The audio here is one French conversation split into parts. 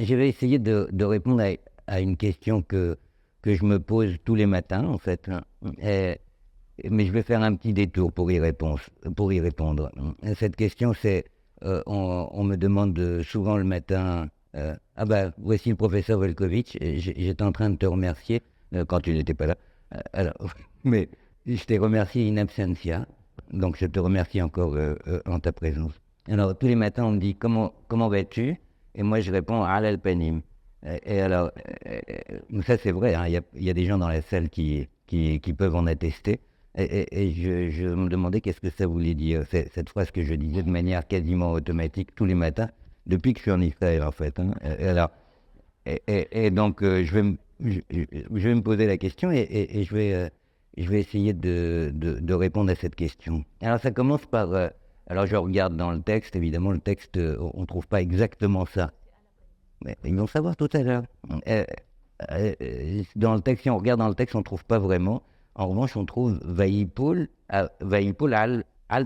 Je vais essayer de répondre à une question que je me pose tous les matins, en fait, hein. Mais je vais faire un petit détour pour y répondre. Cette question, c'est, on me demande souvent le matin, ah ben, voici le professeur Velkovitch, et j'étais en train de te remercier quand tu n'étais pas là. Alors, mais je t'ai remercié in absentia, donc je te remercie encore en ta présence. Alors, tous les matins, on me dit, comment vas-tu? Et moi, je réponds, Alal Panim. Et alors, ça c'est vrai, hein, il y a des gens dans la salle qui peuvent en attester. Et je me demandais qu'est-ce que ça voulait dire, cette phrase que je disais de manière quasiment automatique tous les matins, depuis que je suis en Israël en fait, hein. Et donc je vais me poser la question et je vais essayer de répondre à cette question. Alors ça commence par, alors je regarde dans le texte, évidemment le texte, on ne trouve pas exactement ça. Mais ils vont savoir tout à l'heure. Euh, Dans le texte, si on regarde dans le texte, on ne trouve pas vraiment. En revanche, on trouve Vaïpoul al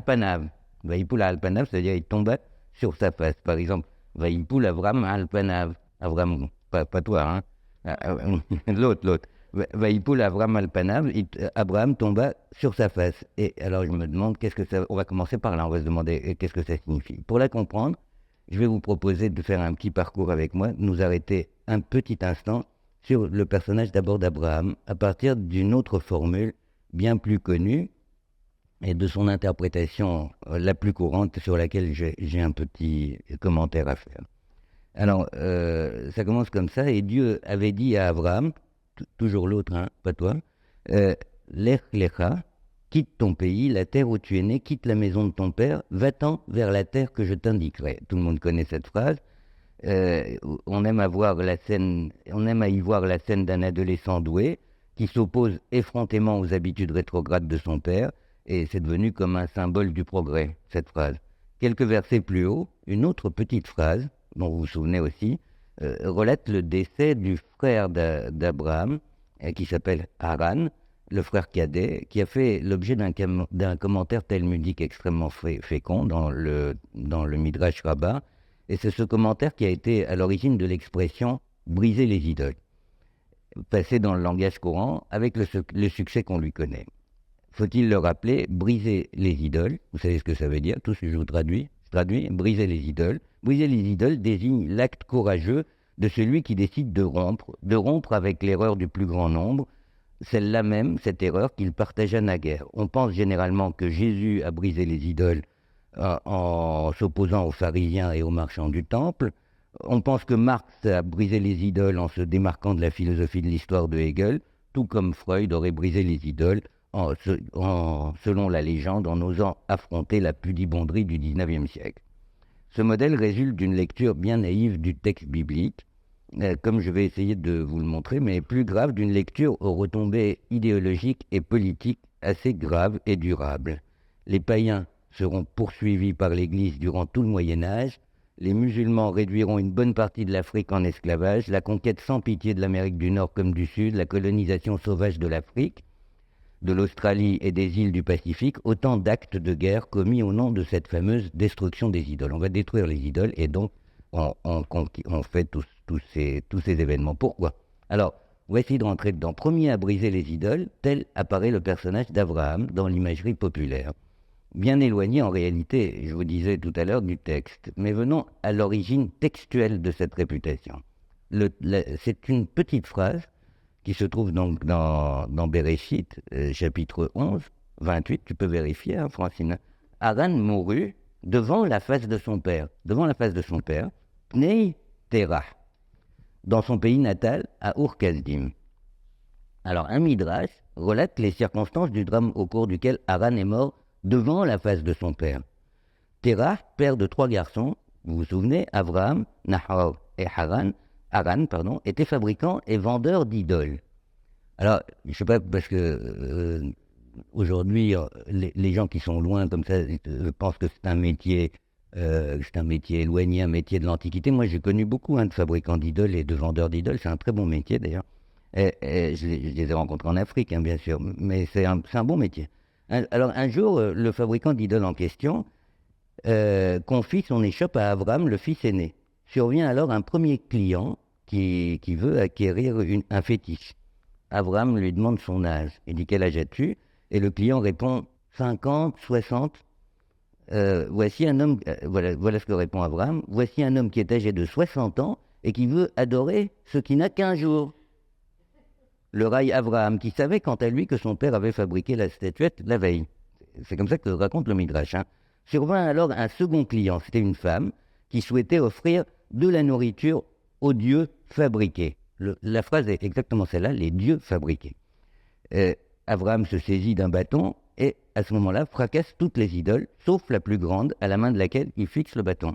Panav. Vaïpoul al Panav, c'est-à-dire il tomba sur sa face. Par exemple, Vaïpoul Avram al Panav. Avram, pas toi, hein. L'autre. Vaïpoul Avram al Panav, Abraham tomba sur sa face. Et alors je me demande, qu'est-ce que ça. On va commencer par là, on va se demander qu'est-ce que ça signifie. Pour la comprendre, je vais vous proposer de faire un petit parcours avec moi, de nous arrêter un petit instant sur le personnage d'abord d'Abraham, à partir d'une autre formule bien plus connue et de son interprétation la plus courante sur laquelle j'ai un petit commentaire à faire. Alors, ça commence comme ça, et Dieu avait dit à Abraham, toujours l'autre, hein, pas toi, Lech Lecha, quitte ton pays, la terre où tu es né, quitte la maison de ton père, va-t'en vers la terre que je t'indiquerai. Tout le monde connaît cette phrase. On aime on aime à y voir la scène d'un adolescent doué qui s'oppose effrontément aux habitudes rétrogrades de son père, et c'est devenu comme un symbole du progrès, cette phrase. Quelques versets plus haut, une autre petite phrase, dont vous vous souvenez aussi, relate le décès du frère d'Abraham, qui s'appelle Haran, le frère cadet, qui a fait l'objet d'un commentaire talmudique extrêmement fécond dans le Midrash Rabbah, et c'est ce commentaire qui a été à l'origine de l'expression « briser les idoles », passé dans le langage courant avec le succès qu'on lui connaît. Faut-il le rappeler, briser les idoles, vous savez ce que ça veut dire, tous je vous traduis, briser les idoles. Briser les idoles désigne l'acte courageux de celui qui décide de rompre avec l'erreur du plus grand nombre, celle-là même, cette erreur qu'il partagea naguère. On pense généralement que Jésus a brisé les idoles en s'opposant aux pharisiens et aux marchands du temple. On pense que Marx a brisé les idoles en se démarquant de la philosophie de l'histoire de Hegel, tout comme Freud aurait brisé les idoles selon la légende, en osant affronter la pudibonderie du XIXe siècle. Ce modèle résulte d'une lecture bien naïve du texte biblique, comme je vais essayer de vous le montrer, mais plus grave, d'une lecture aux retombées idéologiques et politiques assez graves et durables. Les païens seront poursuivis par l'Église durant tout le Moyen-Âge, les musulmans réduiront une bonne partie de l'Afrique en esclavage, la conquête sans pitié de l'Amérique du Nord comme du Sud, la colonisation sauvage de l'Afrique, de l'Australie et des îles du Pacifique, autant d'actes de guerre commis au nom de cette fameuse destruction des idoles. On va détruire les idoles et donc on fait tous ces événements. Pourquoi? Alors, on va essayer de rentrer dedans. Premier à briser les idoles, tel apparaît le personnage d'Abraham dans l'imagerie populaire. Bien éloigné en réalité, je vous disais tout à l'heure, du texte. Mais venons à l'origine textuelle de cette réputation. C'est une petite phrase qui se trouve donc dans Béréchit, chapitre 11, 28, tu peux vérifier, hein, Francine. Haran mourut devant la face de son père, Pnei Terah, dans son pays natal, à Ur-Kasdim. Alors, un midrash relate les circonstances du drame au cours duquel Haran est mort devant la face de son père. Terah, père de 3 garçons, vous vous souvenez, Abraham, Nahor et Haran, était fabricant et vendeur d'idoles. Alors, je ne sais pas, parce que aujourd'hui, les gens qui sont loin comme ça pensent que c'est un métier éloigné, un métier de l'Antiquité. Moi, j'ai connu beaucoup de fabricants d'idoles et de vendeurs d'idoles. C'est un très bon métier, d'ailleurs. Et je les ai rencontrés en Afrique, hein, bien sûr, mais c'est un bon métier. Alors, un jour, le fabricant d'idoles en question confie son échoppe à Abraham, le fils aîné. Survient alors un premier client qui veut acquérir un fétiche. Abraham lui demande son âge. Il dit: quel âge as-tu? Et le client répond: 50, 60. Voici un homme, voilà ce que répond Abraham. Voici un homme qui est âgé de 60 ans et qui veut adorer ce qui n'a qu'un jour. Le raille Abraham, qui savait quant à lui que son père avait fabriqué la statuette la veille. C'est comme ça que raconte le Midrash. Survint alors un second client, c'était une femme, qui souhaitait offrir de la nourriture aux dieux fabriqués. La phrase est exactement celle-là: les dieux fabriqués. Abraham se saisit d'un bâton et, à ce moment-là, fracasse toutes les idoles, sauf la plus grande, à la main de laquelle il fixe le bâton.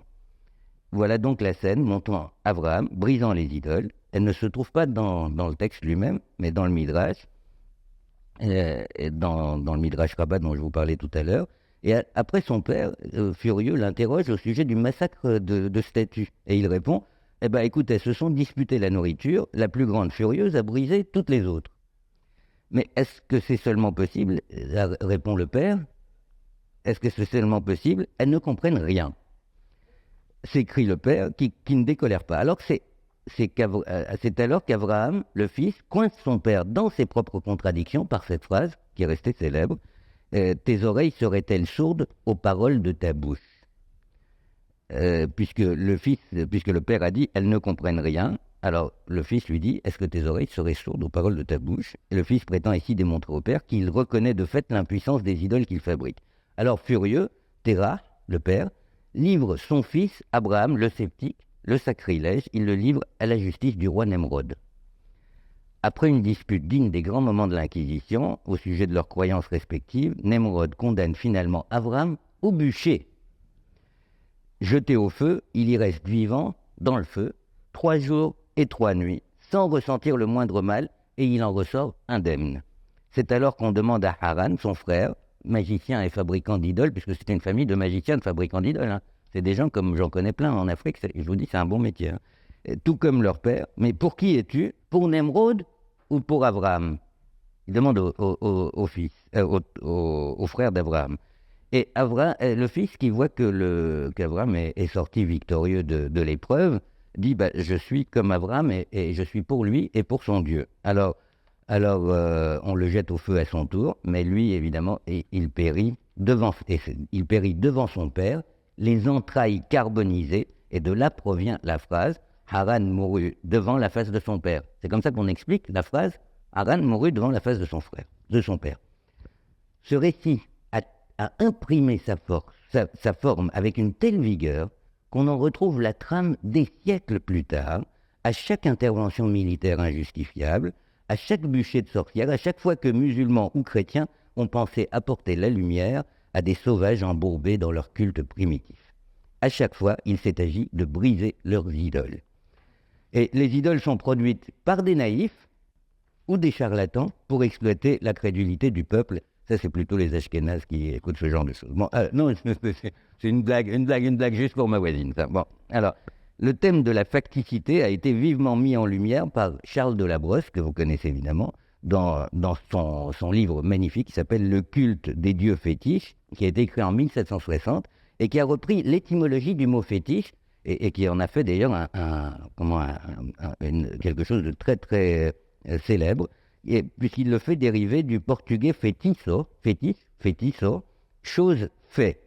Voilà donc la scène montrant Abraham brisant les idoles. Elle ne se trouve pas dans le texte lui-même, mais dans le Midrash, dans le Midrash Rabbah dont je vous parlais tout à l'heure. Et après, son père, furieux, l'interroge au sujet du massacre de statues. Et il répond: eh bien, écoute, elles se sont disputées la nourriture, la plus grande furieuse a brisé toutes les autres. Mais est-ce que c'est seulement possible? Répond le père. Est-ce que c'est seulement possible? Elles ne comprennent rien. S'écrie le père, qui ne décolère pas. Alors c'est alors qu'Abraham, le fils, coince son père dans ses propres contradictions par cette phrase qui est restée célèbre: tes oreilles seraient-elles sourdes aux paroles de ta bouche? Puisque le père a dit: elles ne comprennent rien. Alors le fils lui dit: est-ce que tes oreilles seraient sourdes aux paroles de ta bouche? Et le fils prétend ici démontrer au père qu'il reconnaît de fait l'impuissance des idoles qu'il fabrique. Alors furieux, Terah, le père, livre son fils Abraham, le sceptique, le sacrilège. Il le livre à la justice du roi Nemrod. Après une dispute digne des grands moments de l'Inquisition au sujet de leurs croyances respectives, Nemrod condamne finalement Abraham au bûcher. Jeté au feu, il y reste vivant, dans le feu, 3 jours et 3 nuits, sans ressentir le moindre mal, et il en ressort indemne. C'est alors qu'on demande à Haran, son frère, magicien et fabricant d'idoles, puisque c'était une famille de magiciens, de fabricants d'idoles. C'est des gens comme j'en connais plein en Afrique, je vous dis, c'est un bon métier. Tout comme leur père. Mais pour qui es-tu? Pour Nemrod ou pour Abraham? Il demande au fils, au frère d'Abraham. Et le fils, qui voit qu'Abraham est sorti victorieux de l'épreuve, dit: je suis comme Abraham et je suis pour lui et pour son Dieu. Alors on le jette au feu à son tour, mais lui, évidemment, il périt devant son père, les entrailles carbonisées, et de là provient la phrase: Haran mourut devant la face de son père. C'est comme ça qu'on explique la phrase: Haran mourut devant la face de son père. Ce récit a imprimé sa forme avec une telle vigueur qu'on en retrouve la trame des siècles plus tard, à chaque intervention militaire injustifiable, à chaque bûcher de sorcière, à chaque fois que musulmans ou chrétiens ont pensé apporter la lumière à des sauvages embourbés dans leur culte primitif. À chaque fois, il s'est agi de briser leurs idoles. Et les idoles sont produites par des naïfs ou des charlatans pour exploiter la crédulité du peuple. Ça, c'est plutôt les Ashkénazes qui écoutent ce genre de choses. Bon, non, c'est une blague juste pour ma voisine. Ça. Bon, alors, le thème de la facticité a été vivement mis en lumière par Charles de la Brosse, que vous connaissez évidemment, dans son livre magnifique qui s'appelle Le culte des dieux fétiches, qui a été écrit en 1760 et qui a repris l'étymologie du mot fétiche et qui en a fait d'ailleurs quelque chose de très très célèbre, puisqu'il le fait dériver du portugais fetiço, chose fait,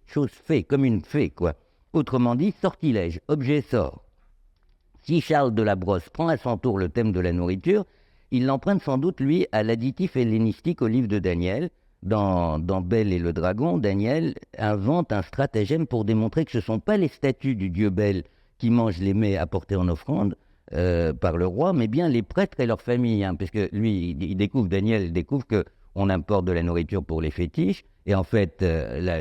chose fait, comme une fée, quoi. Autrement dit, sortilège, objet sort. Si Charles de la Brosse prend à son tour le thème de la nourriture, il l'emprunte sans doute, lui, à l'additif hellénistique au livre de Daniel. Dans Bel et le dragon, Daniel invente un stratagème pour démontrer que ce ne sont pas les statues du dieu Bel qui mangent les mets apportés en offrande par le roi, mais bien les prêtres et leurs familles, puisque lui, Daniel découvre qu'on importe de la nourriture pour les fétiches, et en fait,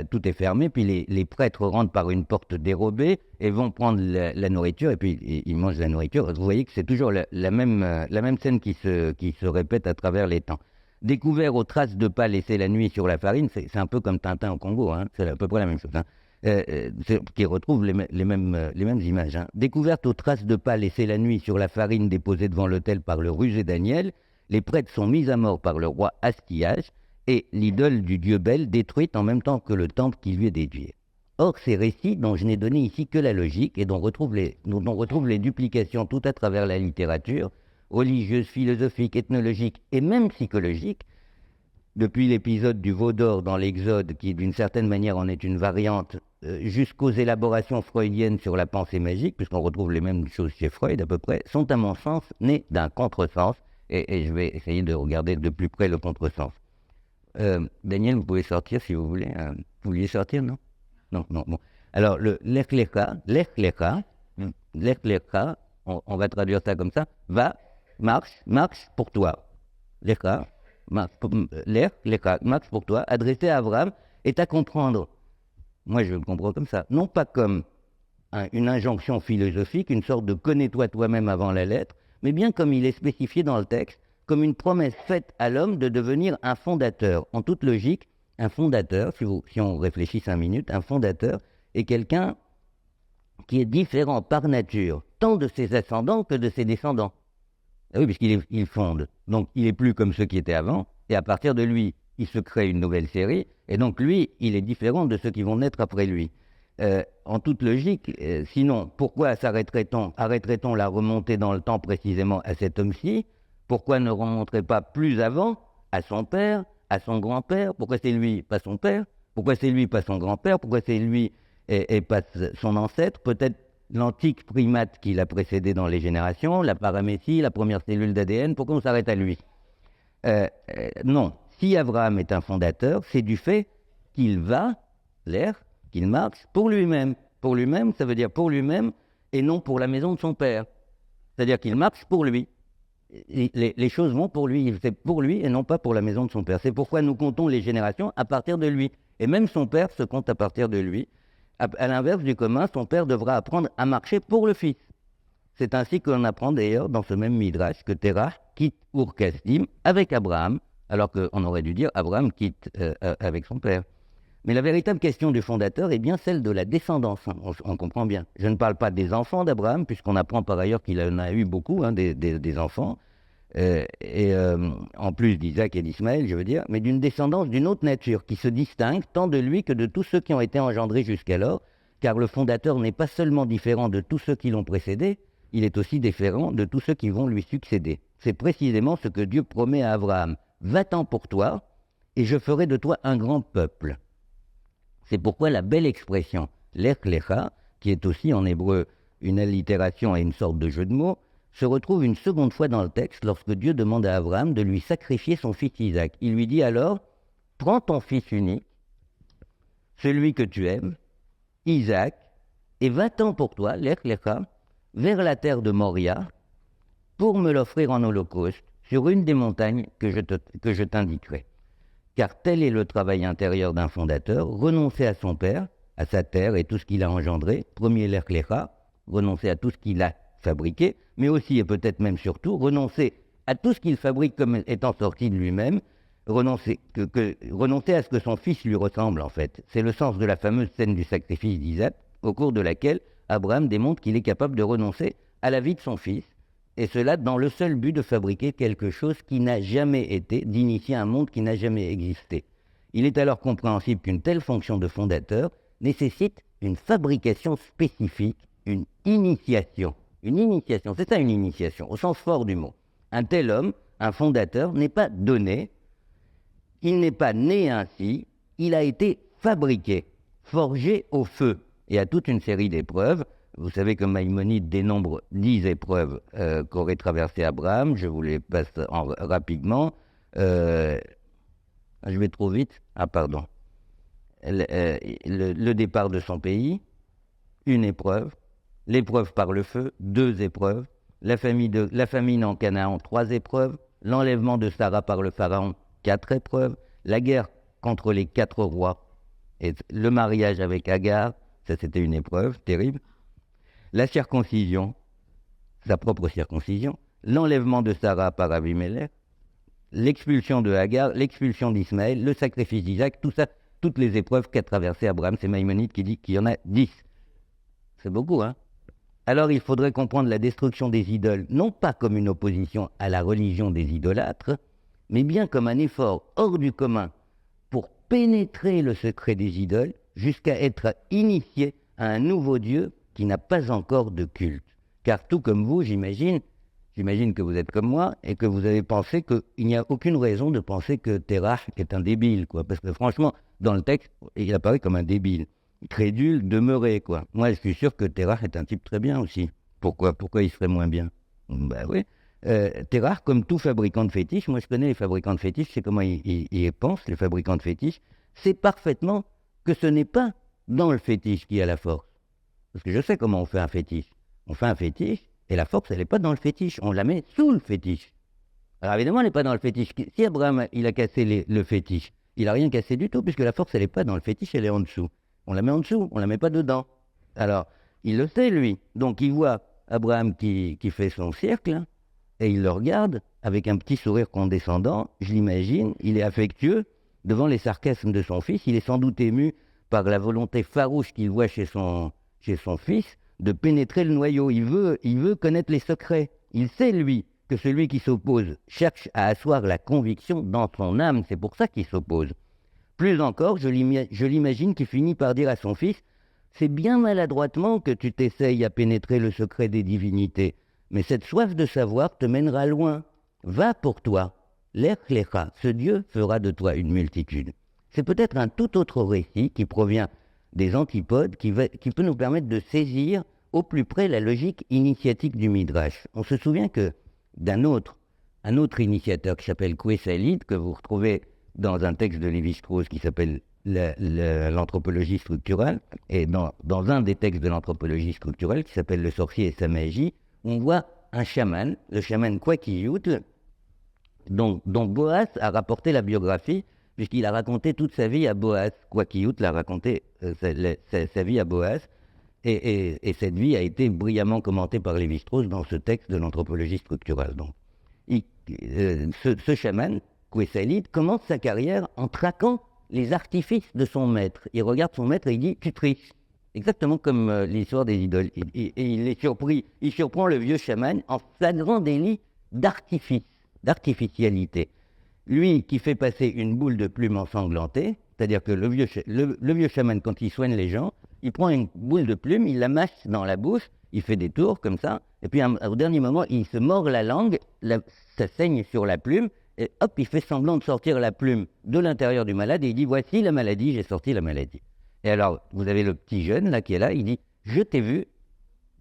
tout est fermé, puis les prêtres rentrent par une porte dérobée et vont prendre la nourriture, et puis ils mangent la nourriture. Vous voyez que c'est toujours la même scène qui se répète à travers les temps. Découvert aux traces de pas laissées la nuit sur la farine, c'est un peu comme Tintin au Congo, c'est à peu près la même chose, qui retrouve les mêmes images. Découverte aux traces de pas laissées la nuit sur la farine déposée devant l'autel par le rusé Daniel, les prêtres sont mis à mort par le roi Astyages et l'idole du dieu Bel détruite en même temps que le temple qui lui est dédié. Or, ces récits dont je n'ai donné ici que la logique et dont on retrouve les duplications tout à travers la littérature, religieuse, philosophique, ethnologique et même psychologique, depuis l'épisode du veau d'or dans l'Exode, qui d'une certaine manière en est une variante, jusqu'aux élaborations freudiennes sur la pensée magique, puisqu'on retrouve les mêmes choses chez Freud à peu près, sont à mon sens nées d'un contresens, et je vais essayer de regarder de plus près le contresens. Daniel, vous pouvez sortir si vous voulez. Vous vouliez sortir, non? Non, bon. Alors, l'Echlecha, on va traduire ça comme ça, marche pour toi. L'Echa, marche pour toi, adressé à Abraham, est à comprendre. Moi, je le comprends comme ça. Non pas comme une injonction philosophique, une sorte de connais-toi toi-même avant la lettre, mais bien comme il est spécifié dans le texte, comme une promesse faite à l'homme de devenir un fondateur. En toute logique, un fondateur, si on réfléchit 5 minutes, un fondateur est quelqu'un qui est différent par nature, tant de ses ascendants que de ses descendants. Ah oui, puisqu'il fonde. Donc, il n'est plus comme ceux qui étaient avant, et à partir de lui, il se crée une nouvelle série, et donc lui, il est différent de ceux qui vont naître après lui. En toute logique, sinon, pourquoi arrêterait-on la remontée dans le temps précisément à cet homme-ci? Pourquoi ne remonterait pas plus avant à son père, à son grand-père? Pourquoi c'est lui, pas son père? Pourquoi c'est lui, pas son grand-père? Pourquoi c'est lui et pas son ancêtre? Peut-être l'antique primate qui l'a précédé dans les générations, la paramécie, la première cellule d'ADN, pourquoi on s'arrête à lui? Non, si Abraham est un fondateur, c'est du fait qu'il qu'il marche pour lui-même. Pour lui-même, ça veut dire pour lui-même et non pour la maison de son père. C'est-à-dire qu'il marche pour lui. Les choses vont pour lui, c'est pour lui et non pas pour la maison de son père. C'est pourquoi nous comptons les générations à partir de lui. Et même son père se compte à partir de lui. À l'inverse du commun, son père devra apprendre à marcher pour le fils. C'est ainsi qu'on apprend d'ailleurs dans ce même Midrash que Terach quitte Ur Kasdim avec Abraham, alors qu'on aurait dû dire Abraham quitte avec son père. Mais la véritable question du fondateur est bien celle de la descendance, on comprend bien. Je ne parle pas des enfants d'Abraham, puisqu'on apprend par ailleurs qu'il en a eu beaucoup, des enfants, en plus d'Isaac et d'Ismaël, je veux dire, mais d'une descendance d'une autre nature, qui se distingue tant de lui que de tous ceux qui ont été engendrés jusqu'alors, car le fondateur n'est pas seulement différent de tous ceux qui l'ont précédé, il est aussi différent de tous ceux qui vont lui succéder. C'est précisément ce que Dieu promet à Abraham. Va-t'en pour toi, et je ferai de toi un grand peuple. C'est pourquoi la belle expression Lech Lecha, qui est aussi en hébreu une allitération et une sorte de jeu de mots, se retrouve une seconde fois dans le texte lorsque Dieu demande à Abraham de lui sacrifier son fils Isaac. Il lui dit alors, prends ton fils unique, celui que tu aimes, Isaac, et va-t'en pour toi, Lech Lecha, vers la terre de Moria, pour me l'offrir en holocauste sur une des montagnes que je t'indiquerai. Car tel est le travail intérieur d'un fondateur, renoncer à son père, à sa terre et tout ce qu'il a engendré, premier Lech Lecha, renoncer à tout ce qu'il a fabriqué, mais aussi et peut-être même surtout, renoncer à tout ce qu'il fabrique comme étant sorti de lui-même, renoncer à ce que son fils lui ressemble en fait. C'est le sens de la fameuse scène du sacrifice d'Isaac, au cours de laquelle Abraham démontre qu'il est capable de renoncer à la vie de son fils, et cela dans le seul but de fabriquer quelque chose qui n'a jamais été, d'initier un monde qui n'a jamais existé. Il est alors compréhensible qu'une telle fonction de fondateur nécessite une fabrication spécifique, une initiation. Une initiation, c'est ça une initiation, au sens fort du mot. Un tel homme, un fondateur, n'est pas donné, il n'est pas né ainsi, il a été fabriqué, forgé au feu, et à toute une série d'épreuves. Vous savez que Maïmonide dénombre 10 épreuves qu'aurait traversé Abraham. Je vous les passe rapidement. Je vais trop vite. Ah, pardon. Le départ de son pays, une épreuve. L'épreuve par le feu, 2 épreuves. La famine en Canaan, 3 épreuves. L'enlèvement de Sarah par le pharaon, 4 épreuves. La guerre contre les 4 rois. Et le mariage avec Agar, ça c'était une épreuve terrible. La circoncision, sa propre circoncision, l'enlèvement de Sarah par Abimelech, l'expulsion de Hagar, l'expulsion d'Ismaël, le sacrifice d'Isaac, tout ça, toutes les épreuves qu'a traversé Abraham. C'est Maïmonide qui dit qu'il y en a 10. C'est beaucoup, hein? Alors il faudrait comprendre la destruction des idoles, non pas comme une opposition à la religion des idolâtres, mais bien comme un effort hors du commun pour pénétrer le secret des idoles jusqu'à être initié à un nouveau Dieu qui n'a pas encore de culte. Car tout comme vous, j'imagine que vous êtes comme moi et que vous avez pensé qu'il n'y a aucune raison de penser que Terach est un débile, quoi. Parce que franchement, dans le texte, il apparaît comme un débile. Crédule, demeuré, quoi. Moi, je suis sûr que Terach est un type très bien aussi. Pourquoi il serait moins bien? Ben oui. Terach, comme tout fabricant de fétiches, moi je connais les fabricants de fétiches, je sais comment ils pensent, les fabricants de fétiches, c'est parfaitement que ce n'est pas dans le fétiche qu'il y a la force. Parce que je sais comment on fait un fétiche. On fait un fétiche, et la force, elle n'est pas dans le fétiche, on la met sous le fétiche. Alors évidemment, elle n'est pas dans le fétiche. Si Abraham, il a cassé le fétiche, il n'a rien cassé du tout, puisque la force, elle n'est pas dans le fétiche, elle est en dessous. On la met en dessous, on ne la met pas dedans. Alors, il le sait, lui. Donc, il voit Abraham qui fait son cercle, hein, et il le regarde avec un petit sourire condescendant, je l'imagine, il est affectueux devant les sarcasmes de son fils, il est sans doute ému par la volonté farouche qu'il voit chez son fils de pénétrer le noyau. Il veut connaître les secrets. Il sait, lui, que celui qui s'oppose cherche à asseoir la conviction dans son âme, c'est pour ça qu'il s'oppose. Plus encore, je l'imagine qu'il finit par dire à son fils « C'est bien maladroitement que tu t'essayes à pénétrer le secret des divinités, mais cette soif de savoir te mènera loin. Va pour toi, l'Echlecha, ce Dieu fera de toi une multitude. » C'est peut-être un tout autre récit qui provient des antipodes qui peut nous permettre de saisir au plus près la logique initiatique du Midrash. On se souvient que un autre initiateur qui s'appelle Kwesalid, que vous retrouvez dans un texte de Lévi-Strauss qui s'appelle l'anthropologie structurelle, et dans un des textes de l'anthropologie structurelle qui s'appelle Le sorcier et sa magie, on voit un chaman, le chaman Kwakiyut, dont Boaz a rapporté la biographie, puisqu'il a raconté toute sa vie à Boaz. Kwakiyut l'a raconté sa vie à Boaz, et cette vie a été brillamment commentée par Lévi-Strauss dans ce texte de l'anthropologie structurelle. Donc, ce chaman, Kwesalid, commence sa carrière en traquant les artifices de son maître. Il regarde son maître et il dit « tu triches ». Exactement comme l'histoire des idoles. Et il surprend le vieux chaman en flagrant délit d'artificialité. Lui qui fait passer une boule de plume ensanglantée, c'est-à-dire que le vieux chaman, quand il soigne les gens, il prend une boule de plume, il la mâche dans la bouche, il fait des tours comme ça, et puis au dernier moment, il se mord la langue, ça saigne sur la plume, et hop, il fait semblant de sortir la plume de l'intérieur du malade, et il dit « voici la maladie, j'ai sorti la maladie ». Et alors, vous avez le petit jeune là qui est là, il dit « je t'ai vu,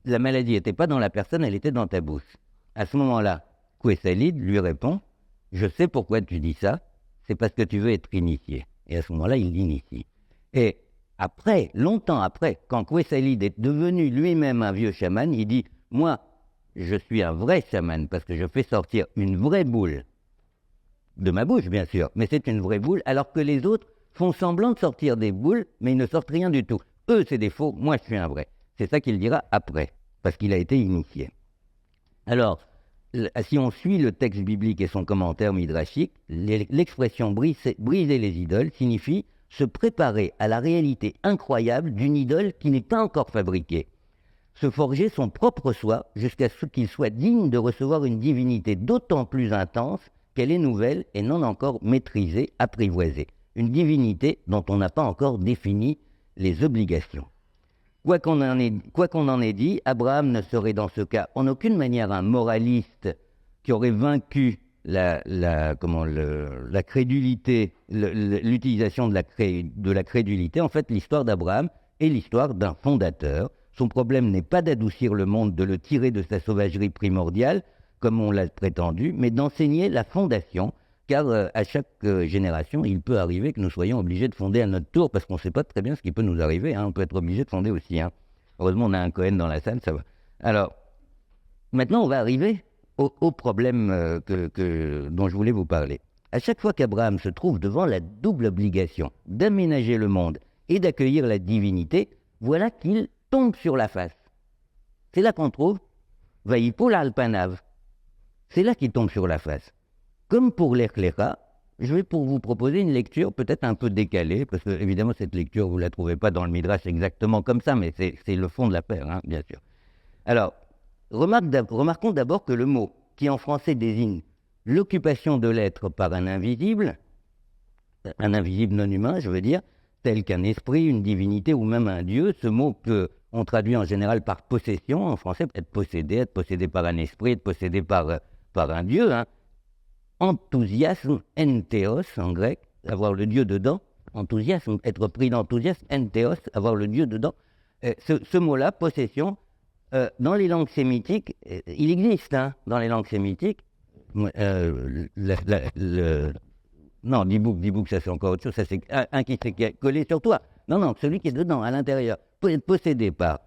la maladie n'était pas dans la personne, elle était dans ta bouche ». À ce moment-là, Kwesalid lui répond « je sais pourquoi tu dis ça, c'est parce que tu veux être initié ». Et à ce moment-là, il l'initie. Et après, longtemps après, quand Kwesalid est devenu lui-même un vieux chaman, il dit « moi, je suis un vrai chaman parce que je fais sortir une vraie boule de ma bouche, bien sûr, mais c'est une vraie boule, alors que les autres font semblant de sortir des boules, mais ils ne sortent rien du tout. Eux, c'est des faux, moi, je suis un vrai. » C'est ça qu'il dira après, parce qu'il a été initié. Alors, si on suit le texte biblique et son commentaire midrashique, l'expression briser les idoles signifie se préparer à la réalité incroyable d'une idole qui n'est pas encore fabriquée. Se forger son propre soi jusqu'à ce qu'il soit digne de recevoir une divinité d'autant plus intense qu'elle est nouvelle et non encore maîtrisée, apprivoisée. Une divinité dont on n'a pas encore défini les obligations. Quoi qu'on en ait dit, Abraham ne serait dans ce cas en aucune manière un moraliste qui aurait vaincu la crédulité, l'utilisation de la crédulité. En fait, l'histoire d'Abraham est l'histoire d'un fondateur. Son problème n'est pas d'adoucir le monde, de le tirer de sa sauvagerie primordiale, comme on l'a prétendu, mais d'enseigner la fondation, car à chaque génération, il peut arriver que nous soyons obligés de fonder à notre tour, parce qu'on ne sait pas très bien ce qui peut nous arriver, hein. On peut être obligé de fonder aussi. Hein. Heureusement, on a un Cohen dans la salle, ça va. Alors, maintenant, on va arriver au problème dont je voulais vous parler. À chaque fois qu'Abraham se trouve devant la double obligation d'aménager le monde et d'accueillir la divinité, voilà qu'il tombe sur la face. C'est là qu'on trouve « Vaïpol alpanav ». C'est là qu'il tombe sur la face. Comme pour l'Echlecha, je vais pour vous proposer une lecture peut-être un peu décalée, parce que évidemment cette lecture, vous ne la trouvez pas dans le Midrash exactement comme ça, mais c'est le fond de l'affaire, hein, bien sûr. Alors, remarquons d'abord que le mot qui en français désigne l'occupation de l'être par un invisible non humain, je veux dire, tel qu'un esprit, une divinité ou même un dieu. Ce mot qu'on traduit en général par possession, en français, être possédé par un esprit, être possédé par un dieu. Hein. Enthousiasme, entheos en grec, avoir le dieu dedans. Enthousiasme, être pris d'enthousiasme, entheos, avoir le dieu dedans. Ce mot-là, possession, dans les langues sémitiques, il existe, hein, dans les langues sémitiques. Non, Dibouk, ça c'est encore autre chose, ça c'est un qui s'est collé sur toi. Non, celui qui est dedans, à l'intérieur, peut être possédé par.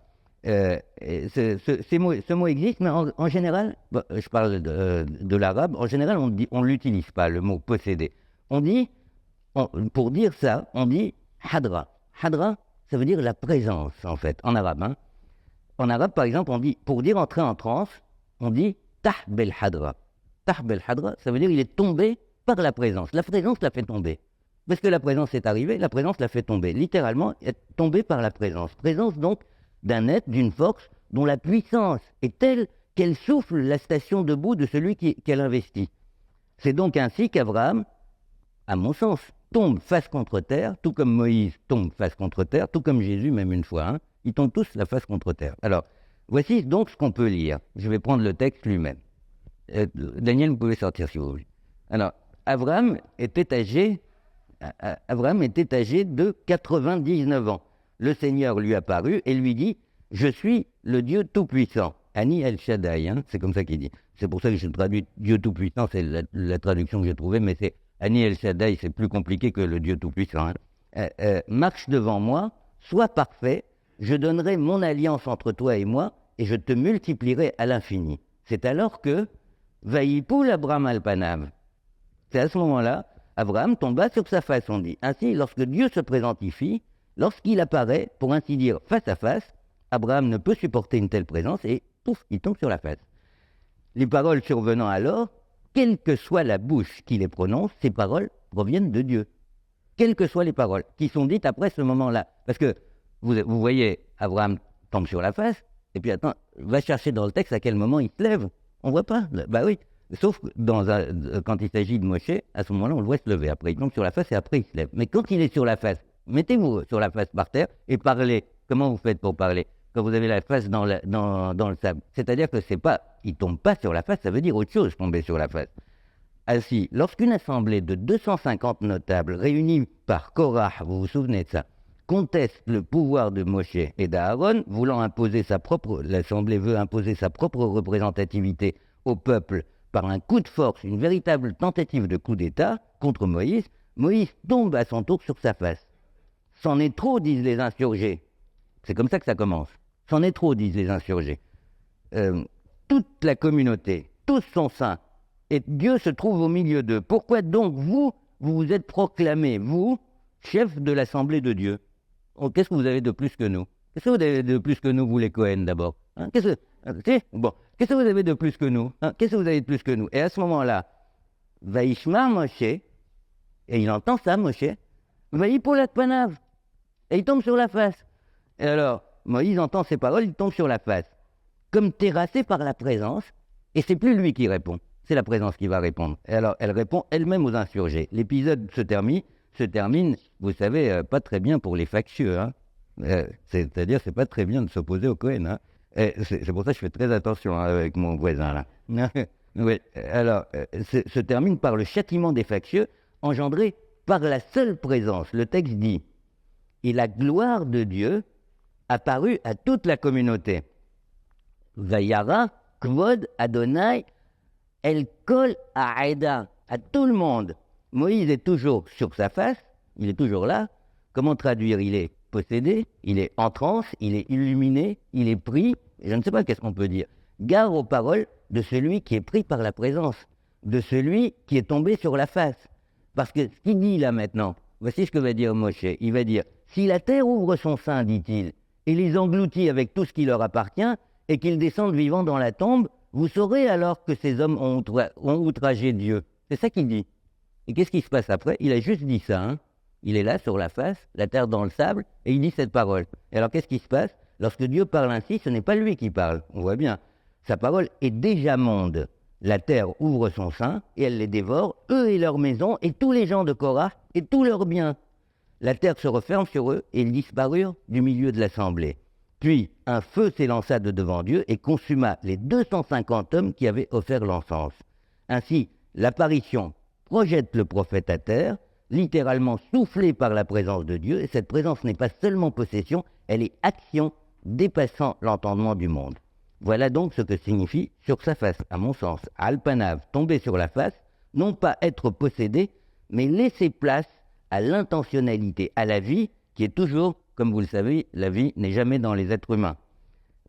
Ce mot existe, mais en général, je parle de l'arabe, en général on ne l'utilise pas, le mot posséder. Pour dire ça, on dit hadra. Hadra, ça veut dire la présence, en fait, en arabe. Hein. En arabe, par exemple, on dit, pour dire entrer en transe, on dit tahbel hadra. Tahbel hadra, ça veut dire il est tombé par la présence. La présence l'a fait tomber. Parce que la présence est arrivée, la présence l'a fait tomber. Littéralement, est tombé par la présence. Présence donc d'un être, d'une force, dont la puissance est telle qu'elle souffle la station debout de celui qu'elle investit. C'est donc ainsi qu'Abraham, à mon sens, tombe face contre terre, tout comme Moïse tombe face contre terre, tout comme Jésus même une fois. Hein, ils tombent tous la face contre terre. Alors, voici donc ce qu'on peut lire. Je vais prendre le texte lui-même. Daniel, vous pouvez sortir si vous voulez. Alors, Abraham était âgé de 99 ans. Le Seigneur lui apparut et lui dit « Je suis le Dieu Tout-Puissant ». Ani El Shaddai, hein, c'est comme ça qu'il dit. C'est pour ça que je traduis Dieu Tout-Puissant, c'est la traduction que j'ai trouvée, mais c'est Ani El Shaddai, c'est plus compliqué que le Dieu Tout-Puissant. Hein. Marche devant moi, sois parfait, je donnerai mon alliance entre toi et moi, et je te multiplierai à l'infini. C'est alors que Vaïpoul Abraham al-Panav. C'est à ce moment-là, Abraham tomba sur sa face, on dit. Ainsi, lorsque Dieu se présentifie, lorsqu'il apparaît, pour ainsi dire, face à face, Abraham ne peut supporter une telle présence et, pouf, il tombe sur la face. Les paroles survenant alors, quelle que soit la bouche qui les prononce, ces paroles proviennent de Dieu. Quelles que soient les paroles qui sont dites après ce moment-là. Parce que, vous voyez, Abraham tombe sur la face, et puis attends, va chercher dans le texte à quel moment il se lève. On ne voit pas. Bah oui. Sauf quand il s'agit de Moshe, à ce moment-là, on le voit se lever. Après, il tombe sur la face et après, il se lève. Mais quand il est sur la face, mettez-vous sur la face par terre et parlez. Comment vous faites pour parler? Quand vous avez la face dans le sable. C'est-à-dire que c'est pas, il tombe pas sur la face, ça veut dire autre chose, tomber sur la face. Ainsi, lorsqu'une assemblée de 250 notables réunis par Korah, vous vous souvenez de ça, conteste le pouvoir de Moshe et d'Aaron, l'assemblée veut imposer sa propre représentativité au peuple par un coup de force, une véritable tentative de coup d'État contre Moïse, Moïse tombe à son tour sur sa face. C'en est trop, disent les insurgés. C'est comme ça que ça commence. C'en est trop, disent les insurgés. Toute la communauté, tous sont saints, et Dieu se trouve au milieu d'eux. Pourquoi donc vous vous êtes proclamés, vous, chef de l'Assemblée de Dieu? Qu'est-ce que vous avez de plus que nous? Qu'est-ce que vous avez de plus que nous, vous les Cohen, d'abord? Hein, qu'est-ce que vous avez de plus que nous? Hein, qu'est-ce que vous avez de plus que nous? Et à ce moment-là, Vaishma Moshe, et il entend ça, Moshe, Vaïpoul Panav, et il tombe sur la face. Et alors, Moïse entend ces paroles, il tombe sur la face, comme terrassé par la présence, et c'est plus lui qui répond, c'est la présence qui va répondre. Et alors, elle répond elle-même aux insurgés. L'épisode se termine, vous savez, pas très bien pour les factieux. Hein. C'est-à-dire, c'est pas très bien de s'opposer au Cohen. Hein. C'est pour ça que je fais très attention hein, avec mon voisin là. Oui. Alors, se termine par le châtiment des factieux, engendré par la seule présence. Le texte dit « Et la gloire de Dieu apparut à toute la communauté. Vayara, Kvod, Adonai, El Kol Aeda, à tout le monde. » Moïse est toujours sur sa face, il est toujours là. Comment traduire? Il est possédé, il est en transe, il est illuminé, il est pris. Je ne sais pas qu'est-ce qu'on peut dire. Gare aux paroles de celui qui est pris par la présence, de celui qui est tombé sur la face. Parce que ce qu'il dit là maintenant, voici ce que va dire Moshe. Il va dire, si la terre ouvre son sein, dit-il, et les engloutit avec tout ce qui leur appartient, et qu'ils descendent vivants dans la tombe, vous saurez alors que ces hommes ont outragé Dieu. C'est ça qu'il dit. Et qu'est-ce qui se passe après? Il a juste dit ça. Hein. Il est là sur la face, la terre dans le sable, et il dit cette parole. Et alors qu'est-ce qui se passe? Lorsque Dieu parle ainsi, ce n'est pas lui qui parle. On voit bien. Sa parole est déjà monde. La terre ouvre son sein et elle les dévore, eux et leurs maisons, et tous les gens de Korah, et tous leurs biens. la terre se referme sur eux et ils disparurent du milieu de l'assemblée. Puis un feu s'élança de devant Dieu et consuma les 250 hommes qui avaient offert l'encens. Ainsi, l'apparition projette le prophète à terre, littéralement soufflé par la présence de Dieu, et cette présence n'est pas seulement possession, elle est action dépassant l'entendement du monde. Voilà donc ce que signifie sur sa face, à mon sens, alpanav, tomber sur la face, non pas être possédé, mais laisser place à l'intentionnalité, à la vie, qui est toujours, comme vous le savez, la vie n'est jamais dans les êtres humains.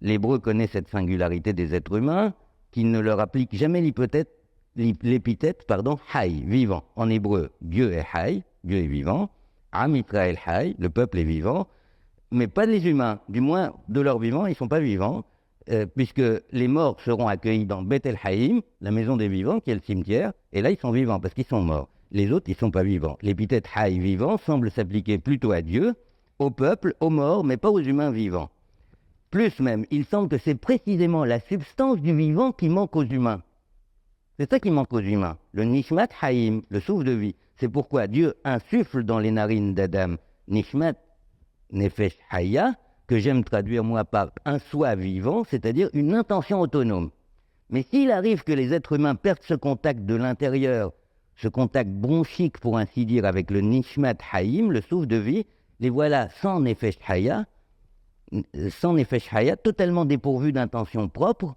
L'hébreu connaît cette singularité des êtres humains, qui ne leur applique jamais l'épithète, Hay, vivant. En hébreu, Dieu est Hay, Dieu est vivant. Am Israël Hay, le peuple est vivant, mais pas les humains. Du moins, de leur vivant, ils ne sont pas vivants, puisque les morts seront accueillis dans Beth El Haïm, la maison des vivants, qui est le cimetière, et là, ils sont vivants, parce qu'ils sont morts. Les autres, ils ne sont pas vivants. L'épithète Hay, vivant, semble s'appliquer plutôt à Dieu, au peuple, aux morts, mais pas aux humains vivants. Plus même, il semble que c'est précisément la substance du vivant qui manque aux humains. C'est ça qui manque aux humains, le Nishmat Haïm, le souffle de vie. C'est pourquoi Dieu insuffle dans les narines d'Adam Nishmat Nefesh Haya, que j'aime traduire moi par un soi vivant, c'est-à-dire une intention autonome. Mais s'il arrive que les êtres humains perdent ce contact de l'intérieur, ce contact bronchique pour ainsi dire avec le Nishmat Haïm, le souffle de vie, les voilà sans Nefesh Haya, totalement dépourvus d'intention propre,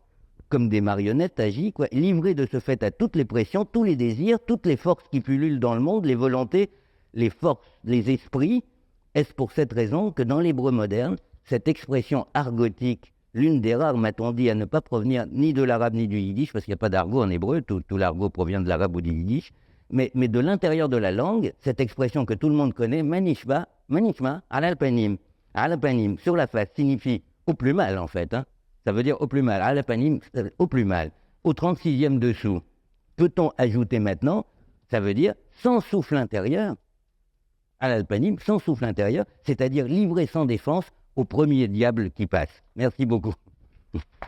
comme des marionnettes agies, livrés de ce fait à toutes les pressions, tous les désirs, toutes les forces qui pullulent dans le monde, les volontés, les forces, les esprits. Est-ce pour cette raison que dans l'hébreu moderne, cette expression argotique, l'une des rares, m'a-t-on dit, à ne pas provenir ni de l'arabe ni du yiddish, parce qu'il n'y a pas d'argot en hébreu, tout l'argot provient de l'arabe ou du yiddish, mais de l'intérieur de la langue, cette expression que tout le monde connaît, manishma, al-alpanim, sur la face, signifie au plus mal en fait, ça veut dire au plus mal, al-alpanim, au plus mal, au 36e dessous. Peut-on ajouter maintenant, ça veut dire sans souffle intérieur, al-alpanim, sans souffle intérieur, c'est-à-dire livré sans défense au premier diable qui passe. Merci beaucoup.